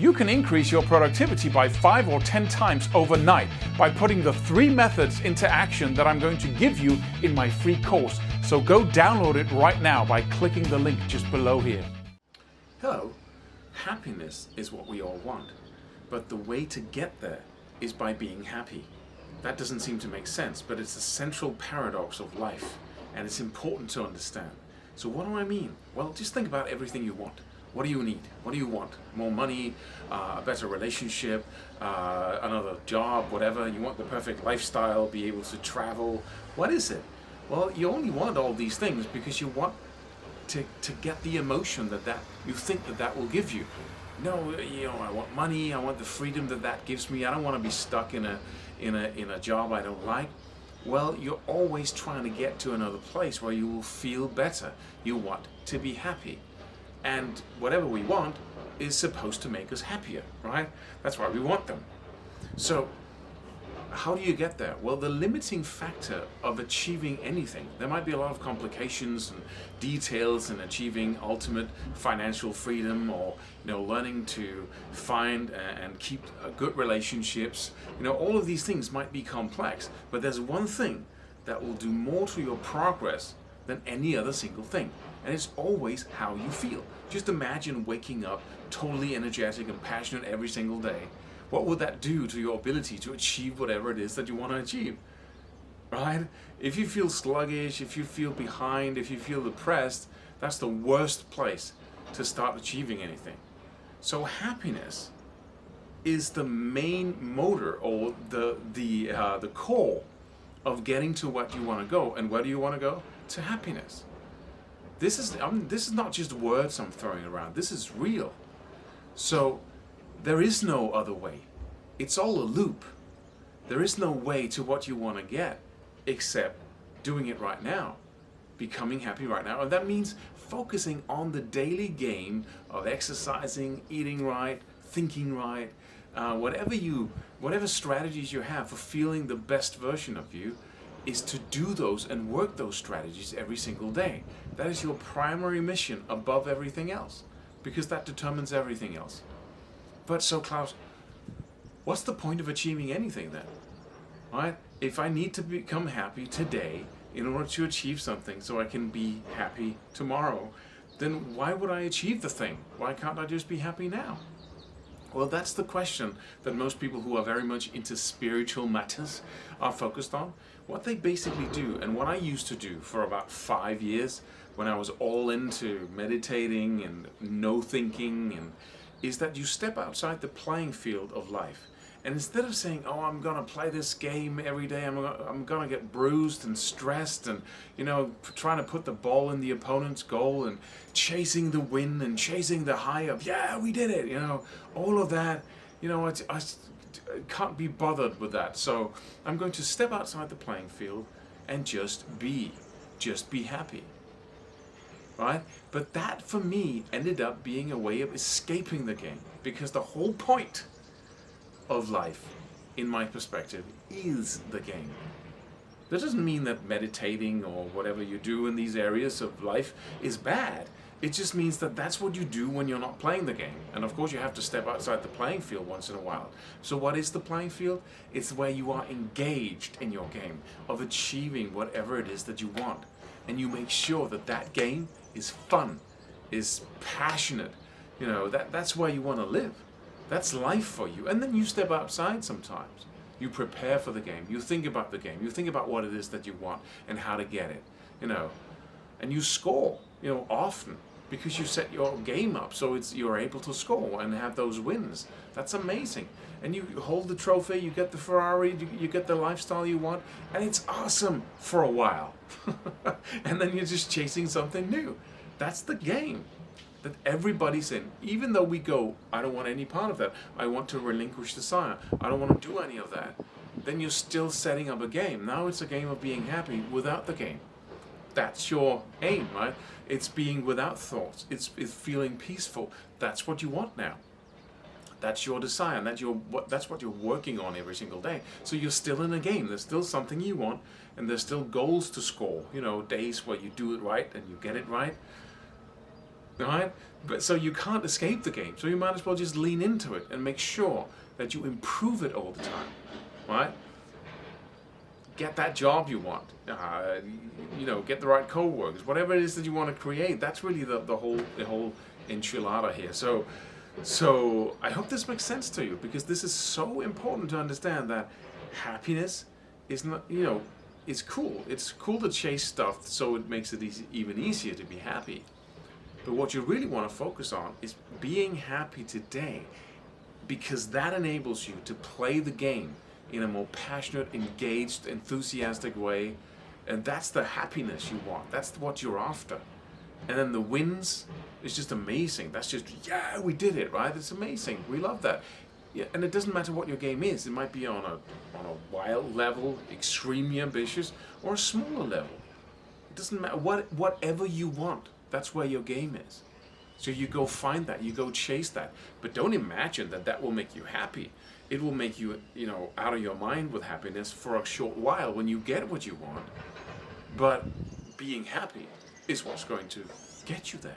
You can increase your productivity by 5 or 10 times overnight by putting the 3 methods into action that I'm going to give you in my free course. So go download it right now by clicking the link just below here. Hello. Happiness is what we all want, but the way to get there is by being happy. That doesn't seem to make sense, but it's a central paradox of life, and it's important to understand. So what do I mean? Well, just think about everything you want. What do you need? What do you want? More money, a better relationship, another job, whatever. You want the perfect lifestyle, be able to travel. What is it? Well, you only want all these things because you want to get the emotion that you think that will give you. No, I want money. I want the freedom that gives me. I don't want to be stuck in a job I don't like. Well, you're always trying to get to another place where you will feel better. You want to be happy. And whatever we want is supposed to make us happier, right? That's why we want them. So how do you get there? Well, the limiting factor of achieving anything, there might be a lot of complications and details in achieving ultimate financial freedom, or learning to find and keep good relationships. All of these things might be complex, but there's one thing that will do more to your progress than any other single thing. And it's always how you feel. Just imagine waking up totally energetic and passionate every single day. What would that do to your ability to achieve whatever it is that you want to achieve? Right? If you feel sluggish, if you feel behind, if you feel depressed, that's the worst place to start achieving anything. So happiness is the main motor, or the core of getting to what you want to go. And where do you want to go? To happiness. This is not just words I'm throwing around. This is real. So there is no other way. It's all a loop. There is no way to what you want to get except doing it right now, becoming happy right now. And that means focusing on the daily game of exercising, eating right, thinking right, whatever strategies you have for feeling the best version of you, is to do those and work those strategies every single day. That is your primary mission above everything else, because that determines everything else. But so, Claus, what's the point of achieving anything then? Right? If I need to become happy today in order to achieve something so I can be happy tomorrow, then why would I achieve the thing? Why can't I just be happy now? Well, that's the question that most people who are very much into spiritual matters are focused on. What they basically do, and what I used to do for about 5 years when I was all into meditating and no thinking, is that you step outside the playing field of life. And instead of saying, oh, I'm going to play this game every day, I'm going to get bruised and stressed and, trying to put the ball in the opponent's goal and chasing the win and chasing the high of, yeah, we did it, all of that, I can't be bothered with that. So I'm going to step outside the playing field and just be happy. Right? But that for me ended up being a way of escaping the game, because the whole point of life, in my perspective, is the game. That doesn't mean that meditating or whatever you do in these areas of life is bad. It just means that that's what you do when you're not playing the game. And of course you have to step outside the playing field once in a while. So what is the playing field? It's where you are engaged in your game of achieving whatever it is that you want. And you make sure that game is fun, is passionate. That's where you want to live. That's life for you. And then you step outside sometimes. You prepare for the game. You think about the game. You think about what it is that you want and how to get it. And you score, often, because you set your game up so you're able to score and have those wins. That's amazing. And you hold the trophy, you get the Ferrari, you get the lifestyle you want, and it's awesome for a while. And then you're just chasing something new. That's the game that everybody's in. Even though we go, I don't want any part of that. I want to relinquish desire. I don't want to do any of that. Then you're still setting up a game. Now it's a game of being happy without the game. That's your aim, right? It's being without thoughts. It's feeling peaceful. That's what you want now. That's your desire, and that's what you're working on every single day. So you're still in a game. There's still something you want, and there's still goals to score. Days where you do it right and you get it right. right? But so you can't escape the game. So you might as well just lean into it and make sure that you improve it all the time, right? Get that job you want. Get the right co-workers. Whatever it is that you want to create. That's really the whole enchilada here. So I hope this makes sense to you, because this is so important to understand that happiness is not, it's cool. It's cool to chase stuff, so it makes it even easier to be happy. But what you really want to focus on is being happy today, because that enables you to play the game in a more passionate, engaged, enthusiastic way. And that's the happiness you want. That's what you're after. And then the wins is just amazing. That's just, yeah, we did it, right? It's amazing. We love that. Yeah, and it doesn't matter what your game is. It might be on a wild level, extremely ambitious, or a smaller level. It doesn't matter. Whatever you want, that's where your game is. So you go find that, you go chase that. But don't imagine that will make you happy. It will make you, out of your mind with happiness for a short while when you get what you want. But being happy is what's going to get you there.